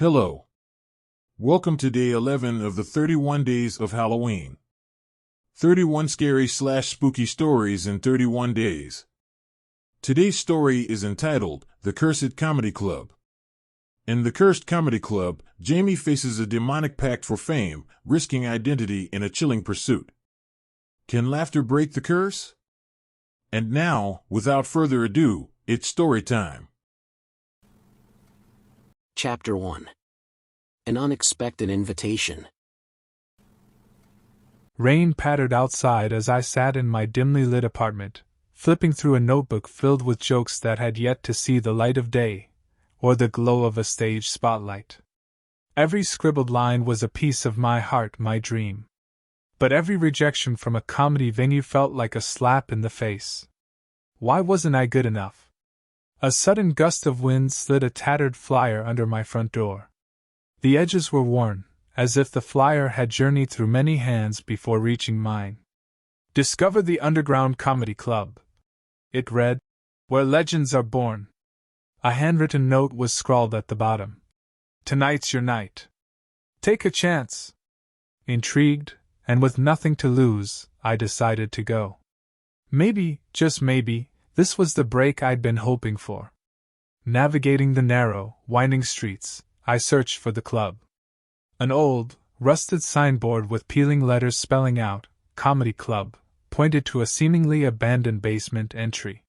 Hello. Welcome to day 11 of the 31 days of Halloween. 31 scary/spooky stories in 31 days. Today's story is entitled, The Cursed Comedy Club. In The Cursed Comedy Club, Jamie faces a demonic pact for fame, risking identity in a chilling pursuit. Can laughter break the curse? And now, without further ado, it's story time. Chapter 1. An Unexpected Invitation. Rain pattered outside as I sat in my dimly lit apartment, flipping through a notebook filled with jokes that had yet to see the light of day, or the glow of a stage spotlight. Every scribbled line was a piece of my heart, my dream. But every rejection from a comedy venue felt like a slap in the face. Why wasn't I good enough? A sudden gust of wind slid a tattered flyer under my front door. The edges were worn, as if the flyer had journeyed through many hands before reaching mine. Discover the Underground Comedy Club. It read, Where Legends Are Born. A handwritten note was scrawled at the bottom. Tonight's your night. Take a chance. Intrigued, and with nothing to lose, I decided to go. Maybe, just maybe, this was the break I'd been hoping for. Navigating the narrow, winding streets, I searched for the club. An old, rusted signboard with peeling letters spelling out, Comedy Club, pointed to a seemingly abandoned basement entry.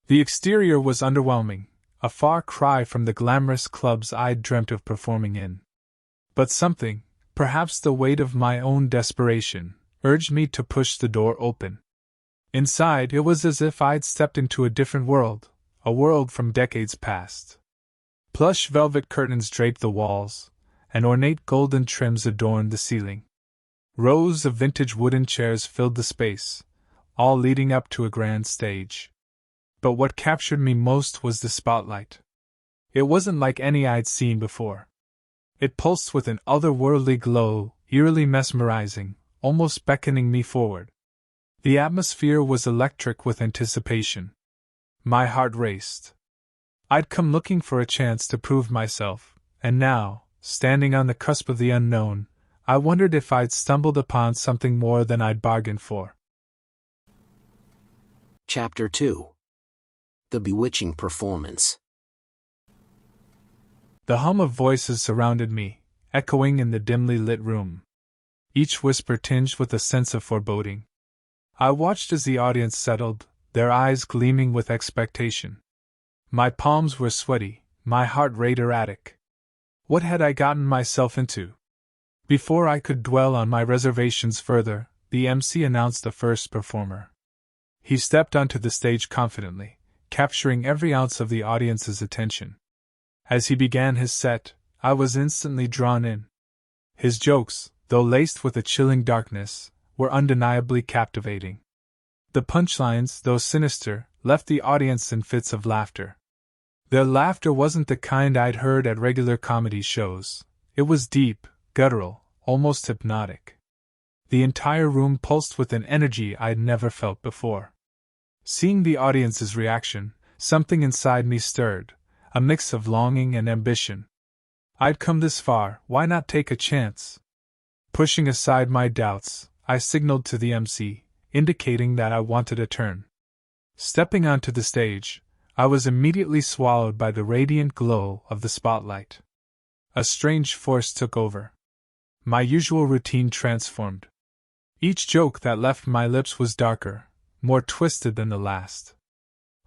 The exterior was underwhelming, a far cry from the glamorous clubs I'd dreamt of performing in. But something, perhaps the weight of my own desperation, urged me to push the door open. Inside, it was as if I'd stepped into a different world, a world from decades past. Plush velvet curtains draped the walls, and ornate golden trims adorned the ceiling. Rows of vintage wooden chairs filled the space, all leading up to a grand stage. But what captured me most was the spotlight. It wasn't like any I'd seen before. It pulsed with an otherworldly glow, eerily mesmerizing, almost beckoning me forward. The atmosphere was electric with anticipation. My heart raced. I'd come looking for a chance to prove myself, and now, standing on the cusp of the unknown, I wondered if I'd stumbled upon something more than I'd bargained for. Chapter 2. The Bewitching Performance. The hum of voices surrounded me, echoing in the dimly lit room. Each whisper tinged with a sense of foreboding. I watched as the audience settled, their eyes gleaming with expectation. My palms were sweaty, my heart rate erratic. What had I gotten myself into? Before I could dwell on my reservations further, the MC announced the first performer. He stepped onto the stage confidently, capturing every ounce of the audience's attention. As he began his set, I was instantly drawn in. His jokes, though laced with a chilling darkness, were undeniably captivating. The punchlines, though sinister, left the audience in fits of laughter. Their laughter wasn't the kind I'd heard at regular comedy shows. It was deep, guttural, almost hypnotic. The entire room pulsed with an energy I'd never felt before. Seeing the audience's reaction, something inside me stirred, a mix of longing and ambition. I'd come this far, why not take a chance? Pushing aside my doubts, I signaled to the MC, indicating that I wanted a turn. Stepping onto the stage, I was immediately swallowed by the radiant glow of the spotlight. A strange force took over. My usual routine transformed. Each joke that left my lips was darker, more twisted than the last.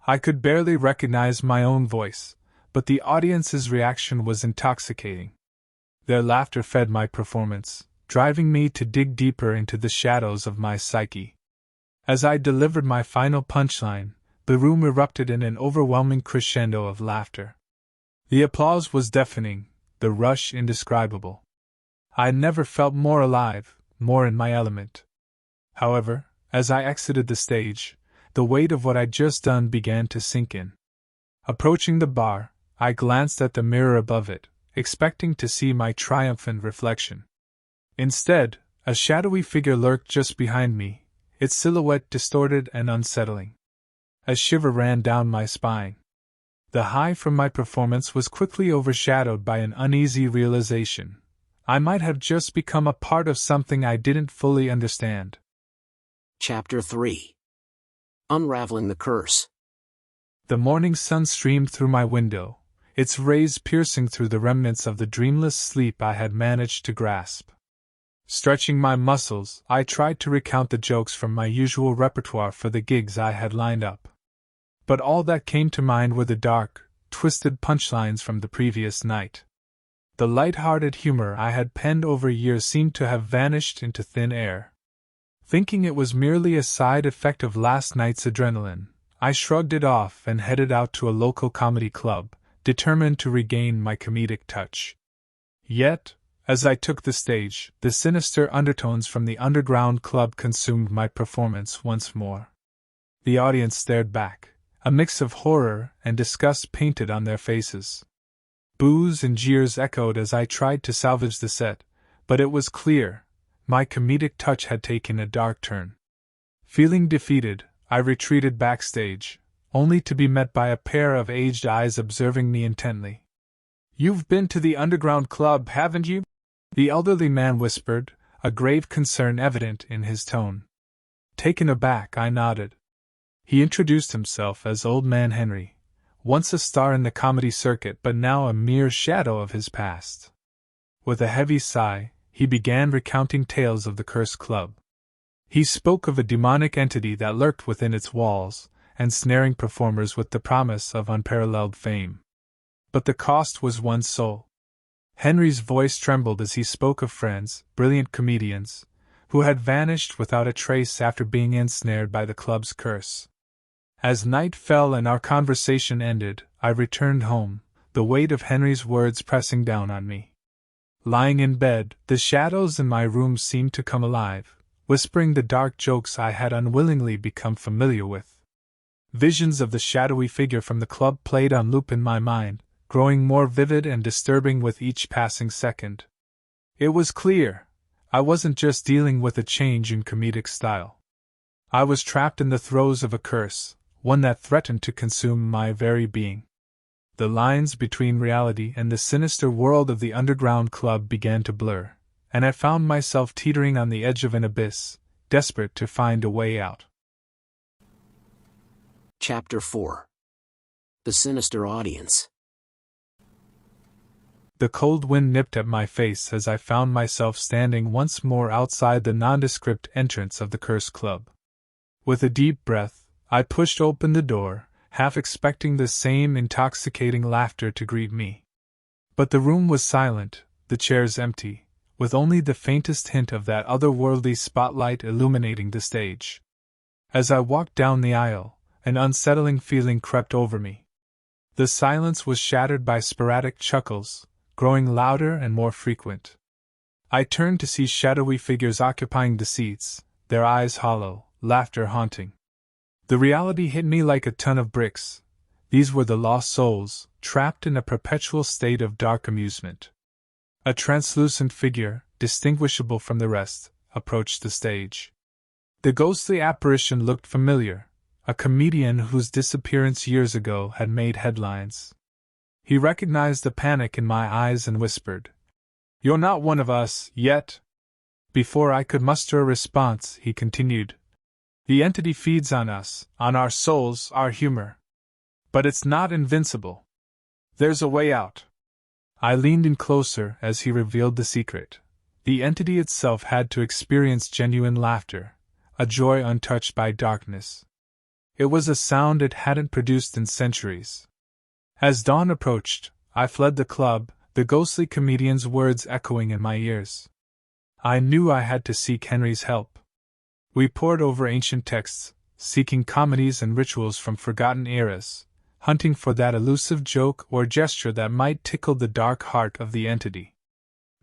I could barely recognize my own voice, but the audience's reaction was intoxicating. Their laughter fed my performance, driving me to dig deeper into the shadows of my psyche. As I delivered my final punchline, the room erupted in an overwhelming crescendo of laughter. The applause was deafening, the rush indescribable. I never felt more alive, more in my element. However, as I exited the stage, the weight of what I'd just done began to sink in. Approaching the bar, I glanced at the mirror above it, expecting to see my triumphant reflection. Instead, a shadowy figure lurked just behind me, its silhouette distorted and unsettling. A shiver ran down my spine. The high from my performance was quickly overshadowed by an uneasy realization. I might have just become a part of something I didn't fully understand. Chapter 3. Unraveling the Curse. The morning sun streamed through my window, its rays piercing through the remnants of the dreamless sleep I had managed to grasp. Stretching my muscles, I tried to recount the jokes from my usual repertoire for the gigs I had lined up. But all that came to mind were the dark, twisted punchlines from the previous night. The light-hearted humor I had penned over years seemed to have vanished into thin air. Thinking it was merely a side effect of last night's adrenaline, I shrugged it off and headed out to a local comedy club, determined to regain my comedic touch. Yet, as I took the stage, the sinister undertones from the underground club consumed my performance once more. The audience stared back, a mix of horror and disgust painted on their faces. Boos and jeers echoed as I tried to salvage the set, but it was clear, my comedic touch had taken a dark turn. Feeling defeated, I retreated backstage, only to be met by a pair of aged eyes observing me intently. "You've been to the underground club, haven't you?" the elderly man whispered, a grave concern evident in his tone. Taken aback, I nodded. He introduced himself as Old Man Henry, once a star in the comedy circuit but now a mere shadow of his past. With a heavy sigh, he began recounting tales of the Cursed Club. He spoke of a demonic entity that lurked within its walls, ensnaring performers with the promise of unparalleled fame. But the cost was one's soul. Henry's voice trembled as he spoke of friends, brilliant comedians, who had vanished without a trace after being ensnared by the club's curse. As night fell and our conversation ended, I returned home, the weight of Henry's words pressing down on me. Lying in bed, the shadows in my room seemed to come alive, whispering the dark jokes I had unwillingly become familiar with. Visions of the shadowy figure from the club played on loop in my mind, growing more vivid and disturbing with each passing second. It was clear, I wasn't just dealing with a change in comedic style. I was trapped in the throes of a curse, one that threatened to consume my very being. The lines between reality and the sinister world of the underground club began to blur, and I found myself teetering on the edge of an abyss, desperate to find a way out. Chapter 4. The Sinister Audience. The cold wind nipped at my face as I found myself standing once more outside the nondescript entrance of the Cursed Club. With a deep breath, I pushed open the door, half expecting the same intoxicating laughter to greet me. But the room was silent, the chairs empty, with only the faintest hint of that otherworldly spotlight illuminating the stage. As I walked down the aisle, an unsettling feeling crept over me. The silence was shattered by sporadic chuckles, growing louder and more frequent. I turned to see shadowy figures occupying the seats, their eyes hollow, laughter haunting. The reality hit me like a ton of bricks. These were the lost souls, trapped in a perpetual state of dark amusement. A translucent figure, distinguishable from the rest, approached the stage. The ghostly apparition looked familiar, a comedian whose disappearance years ago had made headlines. He recognized the panic in my eyes and whispered, "You're not one of us, yet." Before I could muster a response, he continued, "The entity feeds on us, on our souls, our humor. But it's not invincible. There's a way out." I leaned in closer as he revealed the secret. The entity itself had to experience genuine laughter, a joy untouched by darkness. It was a sound it hadn't produced in centuries. As dawn approached, I fled the club, the ghostly comedian's words echoing in my ears. I knew I had to seek Henry's help. We pored over ancient texts, seeking comedies and rituals from forgotten eras, hunting for that elusive joke or gesture that might tickle the dark heart of the entity.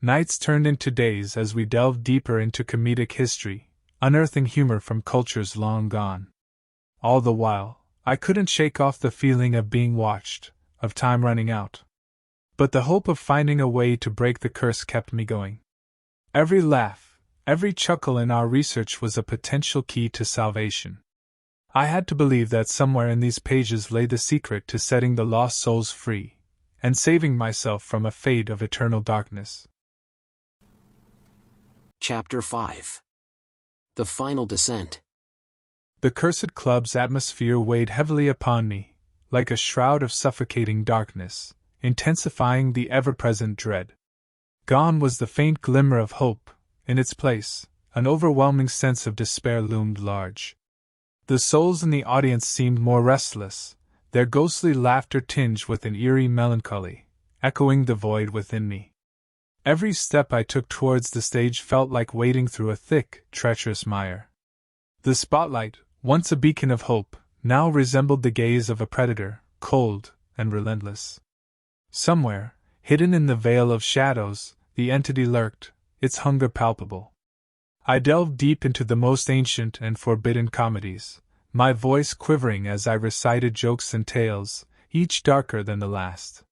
Nights turned into days as we delved deeper into comedic history, unearthing humor from cultures long gone. All the while, I couldn't shake off the feeling of being watched, of time running out. But the hope of finding a way to break the curse kept me going. Every laugh, every chuckle in our research was a potential key to salvation. I had to believe that somewhere in these pages lay the secret to setting the lost souls free, and saving myself from a fate of eternal darkness. Chapter 5. The Final Descent. The cursed club's atmosphere weighed heavily upon me, like a shroud of suffocating darkness, intensifying the ever-present dread. Gone was the faint glimmer of hope. In its place, an overwhelming sense of despair loomed large. The souls in the audience seemed more restless, their ghostly laughter tinged with an eerie melancholy, echoing the void within me. Every step I took towards the stage felt like wading through a thick, treacherous mire. The spotlight, once a beacon of hope, now resembled the gaze of a predator, cold and relentless. Somewhere, hidden in the veil of shadows, the entity lurked, its hunger palpable. I delved deep into the most ancient and forbidden comedies, my voice quivering as I recited jokes and tales, each darker than the last.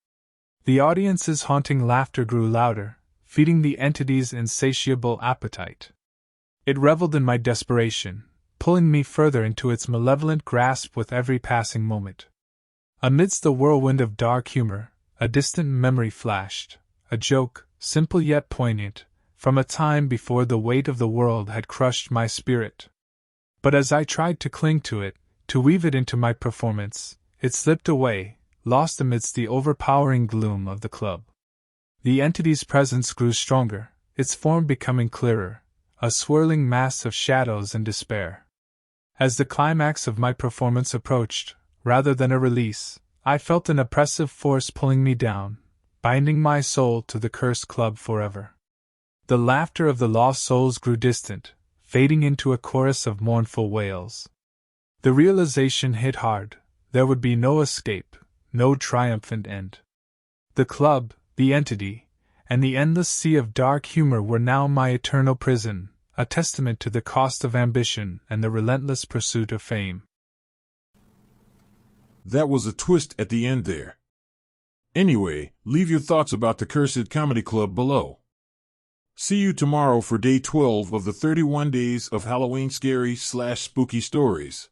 The audience's haunting laughter grew louder, feeding the entity's insatiable appetite. It reveled in my desperation, pulling me further into its malevolent grasp with every passing moment. Amidst the whirlwind of dark humor, a distant memory flashed, a joke, simple yet poignant, from a time before the weight of the world had crushed my spirit. But as I tried to cling to it, to weave it into my performance, it slipped away, lost amidst the overpowering gloom of the club. The entity's presence grew stronger, its form becoming clearer, a swirling mass of shadows and despair. As the climax of my performance approached, rather than a release, I felt an oppressive force pulling me down, binding my soul to the cursed club forever. The laughter of the lost souls grew distant, fading into a chorus of mournful wails. The realization hit hard: there would be no escape, no triumphant end. The club, the entity, and the endless sea of dark humor were now my eternal prison, a testament to the cost of ambition and the relentless pursuit of fame. That was a twist at the end there. Anyway, leave your thoughts about the Cursed Comedy Club below. See you tomorrow for day 12 of the 31 Days of Halloween Scary/Spooky Stories.